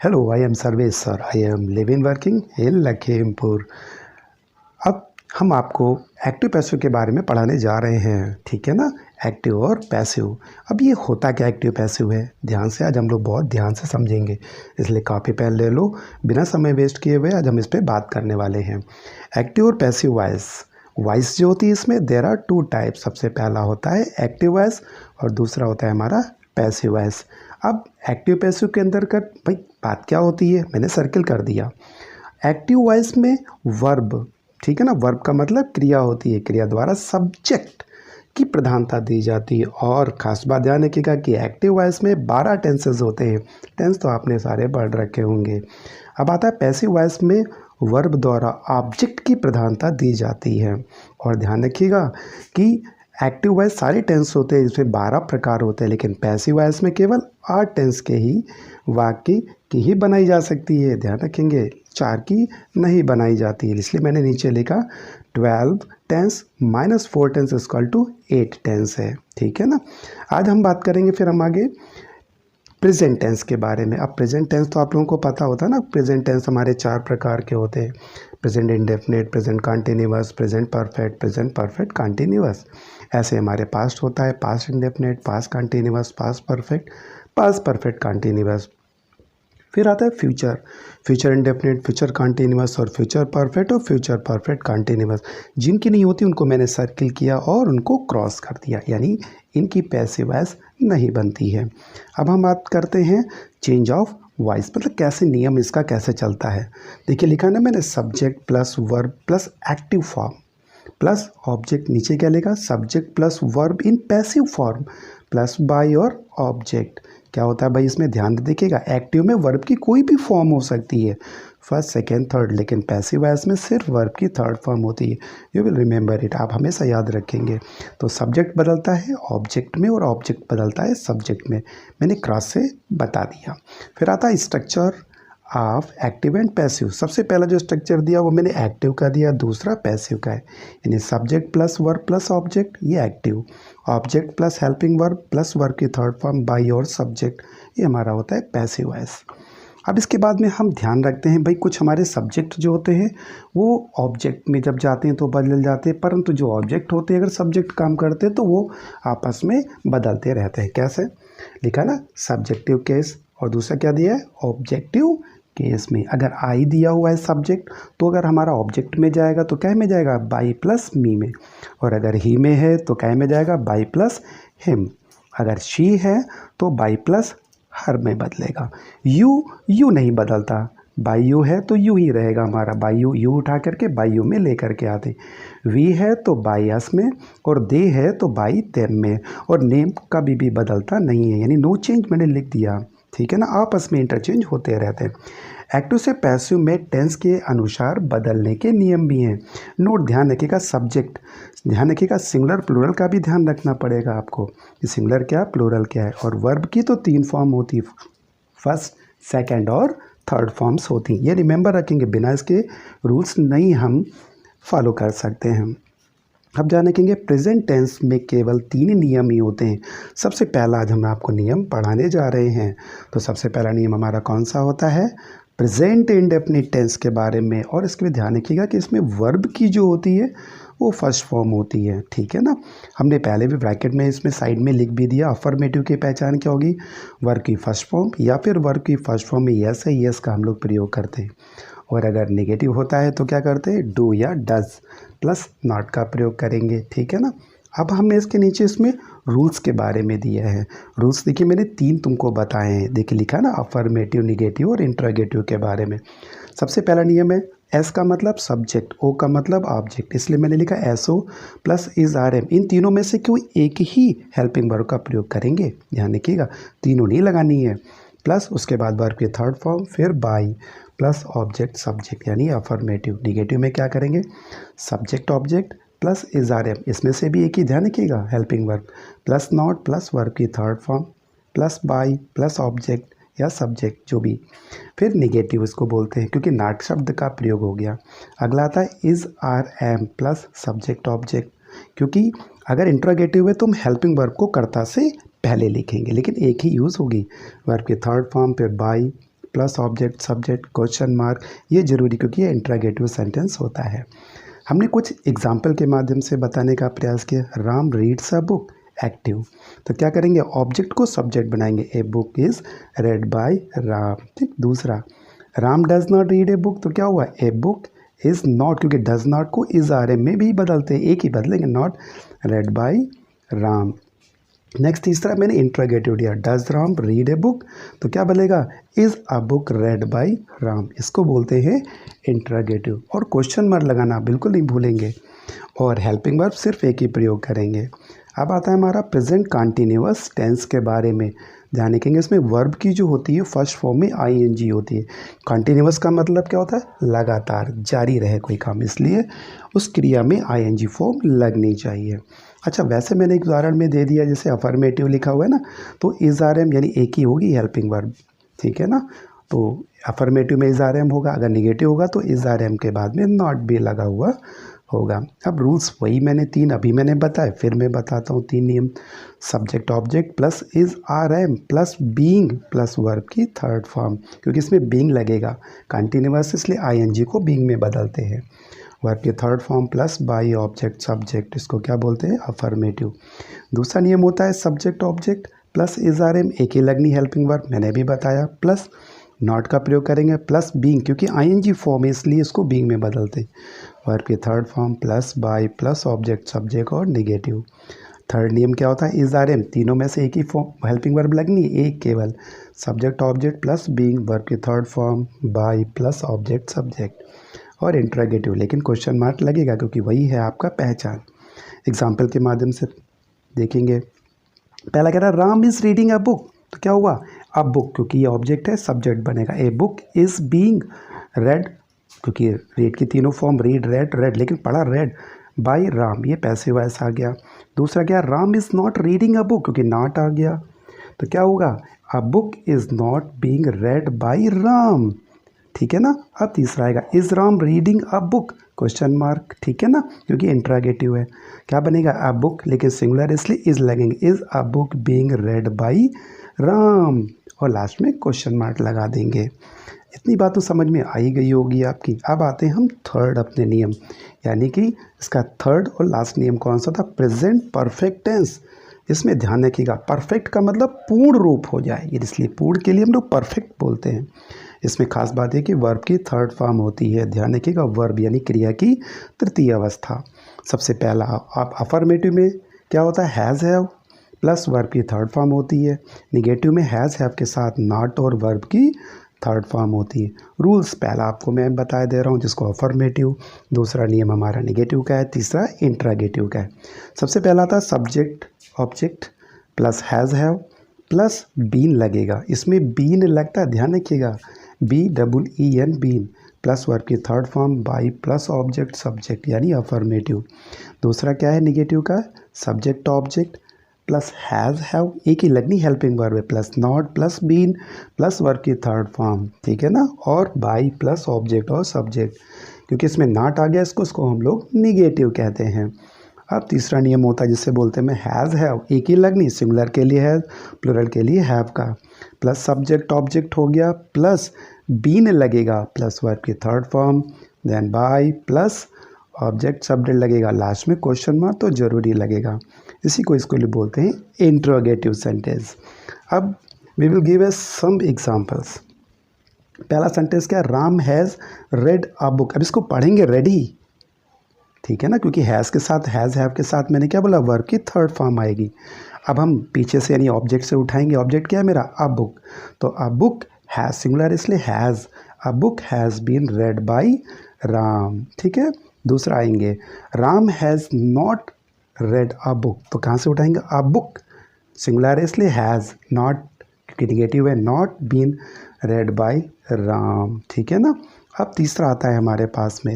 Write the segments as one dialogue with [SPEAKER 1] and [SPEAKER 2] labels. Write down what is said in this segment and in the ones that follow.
[SPEAKER 1] Hello, I am Sarvesh sir. I am living working in Lakhimpur. अब हम आपको active passive के बारे में पढ़ाने जा रहे हैं, ठीक है ना। एक्टिव और पैसिव। अब ये होता क्या एक्टिव पैसिव है, ध्यान से आज हम लोग बहुत ध्यान से समझेंगे, इसलिए कॉपी पेन ले लो। बिना समय वेस्ट किए हुए आज हम इस पर बात करने वाले हैं। एक्टिव और पैसिव वॉइस। वॉइस जो होती है इसमें देयर आर टू टाइप। सबसे पहला होता है एक्टिव वॉइस और दूसरा होता है हमारा पैसिव वॉइस। अब एक्टिव पैसिव के अंदर का भाई बात क्या होती है, मैंने सर्किल कर दिया। एक्टिव वॉइस में वर्ब, ठीक है ना, वर्ब का मतलब क्रिया होती है, क्रिया द्वारा सब्जेक्ट की प्रधानता दी जाती है। और ख़ास बात ध्यान रखिएगा कि एक्टिव वॉइस में 12 टेंसेस होते हैं। टेंस तो आपने सारे पढ़ रखे होंगे। अब आता है पैसिव वॉइस में वर्ब द्वारा ऑब्जेक्ट की प्रधानता दी जाती है। और ध्यान रखिएगा कि एक्टिव वॉइस सारे टेंस होते हैं, इसमें 12 प्रकार होते हैं, लेकिन पैसिव वॉइस में केवल 8 टेंस के ही वाक्य की ही बनाई जा सकती है। ध्यान रखेंगे 4 की नहीं बनाई जाती है, इसलिए मैंने नीचे लिखा 12 tens minus 4 tens equal to 8 tens है, ठीक है ना। आज हम बात करेंगे फिर हम आगे प्रेजेंट टेंस के बारे में। अब प्रेजेंट टेंस तो आप लोगों को पता होता है ना। प्रेजेंट टेंस हमारे 4 प्रकार के होते हैं, present indefinite, present continuous, present perfect, present perfect continuous. ऐसे हमारे पास्ट होता है past indefinite, past continuous, past perfect, past perfect continuous. फिर आता है future, future indefinite, future continuous और फ्यूचर परफेक्ट और फ्यूचर परफेक्ट कंटिन्यूअस। जिनकी नहीं होती उनको मैंने सर्किल किया और उनको क्रॉस कर दिया, यानी इनकी पैसिव वॉइस नहीं बनती है। अब हम बात करते हैं चेंज ऑफ वॉइस, मतलब कैसे नियम इसका कैसे चलता है। देखिए लिखा ना मैंने subject plus verb plus active form plus object, नीचे क्या लिखा subject plus verb in passive form plus by और ऑब्जेक्ट। क्या होता है भाई इसमें ध्यान देखिएगा, एक्टिव में वर्ब की कोई भी फॉर्म हो सकती है, फर्स्ट सेकेंड थर्ड, लेकिन पैसिव वॉइस में सिर्फ वर्ब की थर्ड फॉर्म होती है। यू विल रिमेंबर इट, आप हमेशा याद रखेंगे। तो सब्जेक्ट बदलता है ऑब्जेक्ट में और ऑब्जेक्ट बदलता है सब्जेक्ट में, मैंने क्रॉस से बता दिया। फिर आता है structure of active and passive. सबसे पहला जो स्ट्रक्चर दिया वो मैंने एक्टिव का दिया, दूसरा पैसिव का है। यानी subject plus verb plus object, ये active. Object plus helping verb plus verb की थर्ड फॉर्म बाय और सब्जेक्ट, ये हमारा होता है पैसिव वॉइस। अब इसके बाद में हम ध्यान रखते हैं भाई कुछ हमारे सब्जेक्ट जो होते हैं वो ऑब्जेक्ट में जब जाते हैं तो बदल जाते हैं, परंतु जो ऑब्जेक्ट होते हैं अगर सब्जेक्ट काम करते हैं तो वो आपस में बदलते रहते हैं। कैसे लिखा ना, सब्जेक्टिव केस और दूसरा क्या दिया है ऑब्जेक्टिव केस में। अगर आई दिया हुआ है सब्जेक्ट तो अगर हमारा ऑब्जेक्ट में जाएगा तो क्या में जाएगा बाई प्लस मी में, और अगर ही में है तो क्या में जाएगा बाई प्लस हिम। अगर शी है तो बाई प्लस हर में बदलेगा। यू नहीं बदलता, बाई यू है तो यू ही रहेगा हमारा, बाई यू उठा करके बाई यू में लेकर के आते। वी है तो बाई अस में, और दे है तो बाई देम में, और नेम कभी भी बदलता नहीं है, यानी नो चेंज मैंने लिख दिया, ठीक है ना। आपस में इंटरचेंज होते रहते हैं। एक्टिव से पैसिव में टेंस के अनुसार बदलने के नियम भी हैं। नोट ध्यान रखिएगा, सब्जेक्ट ध्यान रखिएगा, सिंगुलर प्लूरल का भी ध्यान रखना पड़ेगा आपको कि सिंगुलर क्या प्लूरल क्या है। और वर्ब की तो 3 फॉर्म होती है, फर्स्ट सेकंड और थर्ड फॉर्म्स होती हैं, ये रिमेंबर रखेंगे, बिना इसके रूल्स नहीं हम फॉलो कर सकते हैं। अब जान रखेंगे प्रेजेंट टेंस में केवल 3 नियम ही होते हैं। सबसे पहला आज हम आपको नियम पढ़ाने जा रहे हैं। तो सबसे पहला नियम हमारा कौन सा होता है, प्रेजेंट इंडेफिनिट टेंस के बारे में। और इसके लिए ध्यान रखिएगा कि इसमें वर्ब की जो होती है वो फर्स्ट फॉर्म होती है, ठीक है ना। हमने पहले भी ब्रैकेट में इसमें साइड में लिख भी दिया, अफर्मेटिव की पहचान क्या होगी, वर्ब की फर्स्ट फॉर्म या फिर वर्ब की फर्स्ट फॉर्म में यस है, यस का हम लोग प्रयोग करते हैं। और अगर नेगेटिव होता है तो क्या करते हैं डू या डज प्लस नॉट का प्रयोग करेंगे, ठीक है ना। अब हमने इसके नीचे इसमें रूल्स के बारे में दिया है। रूल्स देखिए मैंने 3 तुमको बताए हैं, देखिए लिखा ना अफर्मेटिव, निगेटिव और इंट्रोगेटिव के बारे में। सबसे पहला नियम है एस का मतलब सब्जेक्ट, ओ का मतलब ऑब्जेक्ट, इसलिए मैंने लिखा S O plus is are am. इन तीनों में से कोई एक ही हेल्पिंग वर्ब का प्रयोग करेंगे, ध्यान रखिएगा, तीनों नहीं लगानी है। प्लस उसके बाद वर्ब की थर्ड फॉर्म, फिर बाई प्लस ऑब्जेक्ट सब्जेक्ट, यानी अफर्मेटिव। निगेटिव में क्या करेंगे subject object plus is are am, इसमें से भी एक ही ध्यान रखिएगा helping verb, plus not plus verb की third form plus by plus object या सब्जेक्ट जो भी। फिर निगेटिव इसको बोलते हैं क्योंकि नॉट शब्द का प्रयोग हो गया। अगला आता है is are am plus subject object, क्योंकि अगर इंट्रोगेटिव है तो हम हेल्पिंग वर्ब को कर्ता से पहले लिखेंगे, लेकिन एक ही यूज़ होगी, वर्ब की थर्ड फॉर्म फिर by plus object subject question mark, ये ज़रूरी क्योंकि ये इंट्रोगेटिव सेंटेंस होता है। हमने कुछ एग्जाम्पल के माध्यम से बताने का प्रयास किया। Ram reads a book, active. तो क्या करेंगे, ऑब्जेक्ट को सब्जेक्ट बनाएंगे, a book is read by Ram. ठीक, दूसरा Ram does not read a book, तो क्या हुआ, ए बुक इज़ नॉट, क्योंकि डज नॉट को इज़ आर एम में भी बदलते हैं, एक ही बदलेंगे, not read by Ram. Next तीसरा मैंने इंट्रोगेटिव दिया, does Ram read a book, तो क्या बनेगा, is a book red by Ram, इसको बोलते हैं इंट्रोगेटिव। और क्वेश्चन मार्क लगाना बिल्कुल नहीं भूलेंगे, और हेल्पिंग वर्ब सिर्फ एक ही प्रयोग करेंगे। अब आता है हमारा प्रेजेंट कंटिन्यूअस टेंस के बारे में। ध्यान रखेंगे, इसमें वर्ब की जो होती है फर्स्ट फॉर्म में आईएनजी होती है। कंटिन्यूअस का मतलब क्या होता है, लगातार जारी रहे कोई काम, इसलिए उस क्रिया में आईएनजी फॉर्म लगनी चाहिए। अच्छा, वैसे मैंने एक उदाहरण में दे दिया, जैसे अफर्मेटिव लिखा हुआ है ना, तो इज़ आर एम यानी एक ही होगी हेल्पिंग वर्ब, ठीक है ना। तो अफर्मेटिव में इज़ आर एम होगा, अगर निगेटिव होगा तो इज़ आर एम के बाद में नॉट भी लगा हुआ होगा। अब रूल्स वही मैंने तीन अभी मैंने बताए, फिर मैं बताता हूँ तीन नियम। Subject object plus is are am plus being plus verb की थर्ड फॉर्म, क्योंकि इसमें बीइंग लगेगा, कंटिन्यूअस इसलिए आईएनजी को बीइंग में बदलते हैं। वर्ब की third form plus by object subject, इसको क्या बोलते हैं, अफर्मेटिव। दूसरा नियम होता है subject object plus is are am, एक ही लगनी हेल्पिंग वर्ब, मैंने भी बताया, प्लस नॉट का प्रयोग करेंगे, प्लस बीइंग, क्योंकि आईएनजी फॉर्म है इसलिए इसको बीइंग में बदलते हैं। वर्ब की third form plus by plus object subject और निगेटिव। थर्ड नियम क्या होता है, इज़ आर एम, तीनों में से एक ही फॉर्म हेल्पिंग वर्ब लगनी है, एक केवल, subject object plus being, verb की third form by plus object subject और इंट्रोगेटिव, लेकिन क्वेश्चन मार्क लगेगा क्योंकि वही है आपका पहचान। एग्जाम्पल के माध्यम से देखेंगे। पहला कह रहा है Ram is reading a book, तो क्या हुआ, अ बुक, क्योंकि ये ऑब्जेक्ट है सब्जेक्ट बनेगा, ए बुक इज़ बीइंग रेड, क्योंकि रीड की तीनों फॉर्म रीड रेड रेड, लेकिन पढ़ा रेड बाय राम, ये पैसिव वॉइस आ गया। दूसरा क्या, Ram is not reading a book, क्योंकि नॉट आ गया, तो क्या होगा, a book is not being read by Ram, ठीक है ना। अब तीसरा आएगा, is Ram reading a book, question mark, ठीक है ना, क्योंकि इंट्रोगेटिव है, क्या बनेगा, अ बुक, लेकिन सिंगुलर इसलिए इज़ लगेंगे, is a book being read by Ram, और लास्ट में क्वेश्चन मार्क लगा देंगे। इतनी बात तो समझ में आई गई होगी आपकी। अब आते हैं हम थर्ड अपने नियम, यानी कि इसका थर्ड और लास्ट नियम कौन सा था, प्रेजेंट परफेक्ट टेंस। इसमें ध्यान रखिएगा, परफेक्ट का मतलब पूर्ण रूप हो जाए, इसलिए पूर्ण के लिए हम लोग परफेक्ट बोलते हैं। इसमें खास बात है कि वर्ब की थर्ड फॉर्म होती है, ध्यान रखिएगा, वर्ब यानी क्रिया की तृतीय अवस्था। सबसे पहला आप अफर्मेटिव में क्या होता है, हैज़ हैव प्लस वर्ब की थर्ड फॉर्म होती है, निगेटिव में हैज़ हैव के साथ नॉट और वर्ब की थर्ड फॉर्म होती है। रूल्स पहला आपको मैं बता दे रहा हूँ, जिसको अफर्मेटिव, दूसरा नियम हमारा निगेटिव का है, तीसरा इंट्रोगेटिव का है। सबसे पहला था subject object plus has have plus been लगेगा, इसमें बीन लगता है, ध्यान रखिएगा, BEEN बीन, प्लस वर्ब की third form by plus object subject यानी अफर्मेटिव। दूसरा क्या है निगेटिव का, subject object plus has have, एक ही लगनी हेल्पिंग वर्ब है, plus not plus been plus verb की थर्ड फॉर्म, ठीक है ना, और बाई प्लस ऑब्जेक्ट और सब्जेक्ट, क्योंकि इसमें नॉट आ गया इसको हम लोग निगेटिव कहते हैं। अब तीसरा नियम होता है जिससे बोलते हैं मैं हैज़ हैव, एक ही लगनी, सिंगुलर के लिए हैज़, प्लूरल के लिए हैव का, प्लस सब्जेक्ट ऑब्जेक्ट हो गया, प्लस बीन लगेगा, प्लस वर्ब की third form, then by plus object subject लगेगा, लास्ट में क्वेश्चन मार्क तो जरूरी लगेगा। इसी को इसको लिए बोलते हैं इंट्रोगेटिव सेंटेंस। अब we will give us some examples. पहला सेंटेंस क्या है, Ram has read a book, अब इसको पढ़ेंगे रेडी, ठीक है ना, क्योंकि हैज़ के साथ हैज़ हैव के साथ मैंने क्या बोला, वर्ब की थर्ड फॉर्म आएगी। अब हम पीछे से यानी ऑब्जेक्ट से उठाएंगे, ऑब्जेक्ट क्या है मेरा, अ बुक, तो अ बुक हैज़ सिंगुलर इसलिए has, a book has been read by Ram, ठीक है। दूसरा आएंगे, Ram has not read a book, तो कहाँ से उठाएंगे, अ बुक सिंगुलर है इसलिए हैज़, नॉट क्योंकि निगेटिव है, not been read by Ram, ठीक है ना। अब तीसरा आता है हमारे पास में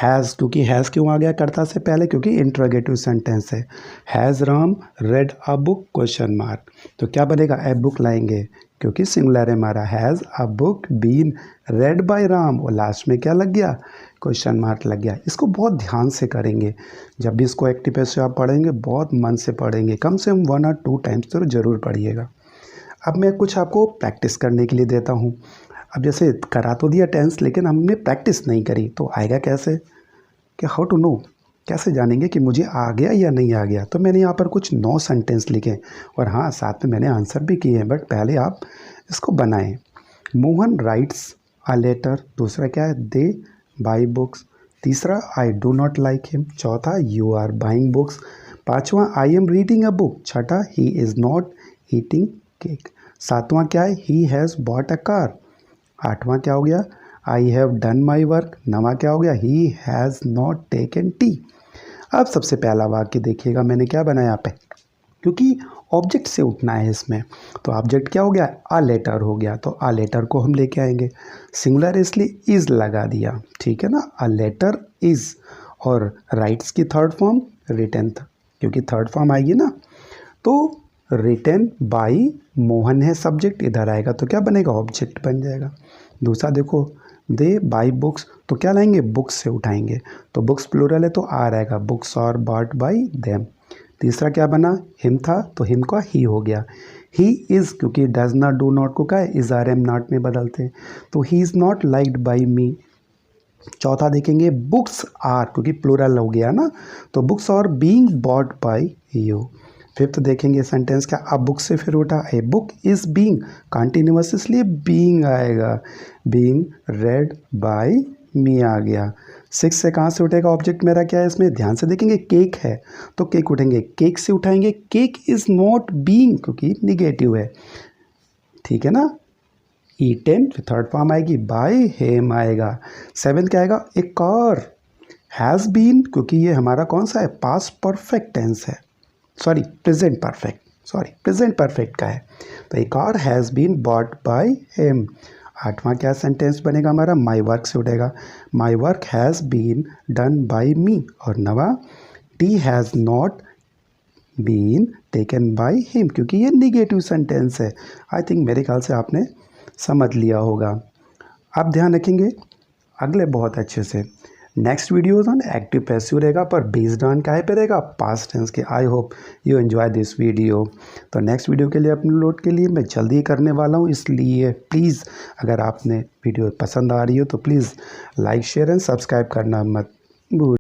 [SPEAKER 1] हैज़, क्योंकि हैज़ क्यों आ गया कर्ता से पहले, क्योंकि इंट्रोगेटिव सेंटेंस है, has Ram red a book question mark, तो क्या बनेगा, ए बुक लाएंगे क्योंकि सिंगुलर है हमारा, has a book been read by Ram, और लास्ट में क्या लग गया, क्वेश्चन मार्क लग गया। इसको बहुत ध्यान से करेंगे, जब भी इसको एक्टिव पैसिव आप पढ़ेंगे बहुत मन से पढ़ेंगे, कम से कम 1 और 2 टाइम्स तो ज़रूर पढ़िएगा। अब मैं कुछ आपको प्रैक्टिस करने के लिए देता हूँ। अब जैसे करा तो दिया टेंस, लेकिन हमने प्रैक्टिस नहीं करी, तो आएगा कैसे? कि हाउ टू नो, कैसे जानेंगे कि मुझे आ गया या नहीं आ गया? तो मैंने यहाँ पर कुछ 9 सेंटेंस लिखे और हाँ, साथ में मैंने आंसर भी किए हैं, बट पहले आप इसको बनाएं। मोहन राइट्स अ लेटर, दूसरा क्या है? दे बाई बुक्स, तीसरा I do not like him, चौथा यू आर बाइंग बुक्स, पांचवा I am reading a book, छठा he is not eating cake, सातवां क्या है? He has bought a car, आठवां क्या हो गया? I have done my work, नवा क्या हो गया? He has not taken tea. अब सबसे पहला वाक्य देखिएगा मैंने क्या बनाया पे, क्योंकि ऑब्जेक्ट से उठना है इसमें, तो ऑब्जेक्ट क्या हो गया? आ लेटर हो गया, तो आ लेटर को हम लेके आएंगे, सिंगुलर इसलिए इज़ लगा दिया, ठीक है ना, आ लेटर इज़, और राइट्स की थर्ड फॉर्म रिटन था, क्योंकि थर्ड फॉर्म आएगी ना, तो रिटन बाई मोहन है सब्जेक्ट, इधर आएगा तो क्या बनेगा? ऑब्जेक्ट बन जाएगा। दूसरा देखो, दे बाई बुक्स, तो क्या लाएंगे? बुक्स से उठाएंगे, तो बुक्स प्लूरल है तो आर आएगा, books are bought by them. तीसरा क्या बना? हिम था तो हिम का ही हो गया। ही इज़, क्योंकि डज नॉट डू नॉट को क्या है? इज़ आर एम नॉट में बदलते हैं, तो he is not liked by me. चौथा देखेंगे, बुक्स आर, क्योंकि प्लूरल हो गया ना, तो books are being bought by you. Fifth देखेंगे सेंटेंस क्या? अब बुक से फिर उठा, a book is being, continuous इसलिए बीइंग आएगा, बीइंग रेड बाय मी आ गया। सिक्स से कहाँ से उठेगा? ऑब्जेक्ट मेरा क्या है इसमें? ध्यान से देखेंगे, केक है तो केक उठेंगे, केक से उठाएंगे, केक इज़ नॉट बीइंग, क्योंकि निगेटिव है, ठीक है ना। ईटेन थर्ड फॉर्म आएगी, बाय हेम आएगा। सेवन क्या आएगा? ए कार हैज़ बीन, क्योंकि ये हमारा कौन सा है? पास्ट परफेक्ट टेंस है, sorry present perfect, sorry present perfect का है, तो a car has been bought by him. आठवां क्या सेंटेंस बनेगा हमारा? माई वर्क से उठेगा, my work has been done by me, और नवा, tea has not been taken by him, क्योंकि ये निगेटिव सेंटेंस है। आई थिंक मेरे ख्याल से आपने समझ लिया होगा। आप ध्यान रखेंगे अगले बहुत अच्छे से। Next videos on active passive रहेगा, पर बेस्ड ऑन क्या पे रहेगा? पास्ट टेंस के। I hope you enjoy this video. तो नेक्स्ट वीडियो के लिए अपलोड के लिए मैं जल्दी करने वाला हूँ, इसलिए प्लीज़ अगर आपने वीडियो पसंद आ रही हो तो please like share and subscribe करना मत भूल।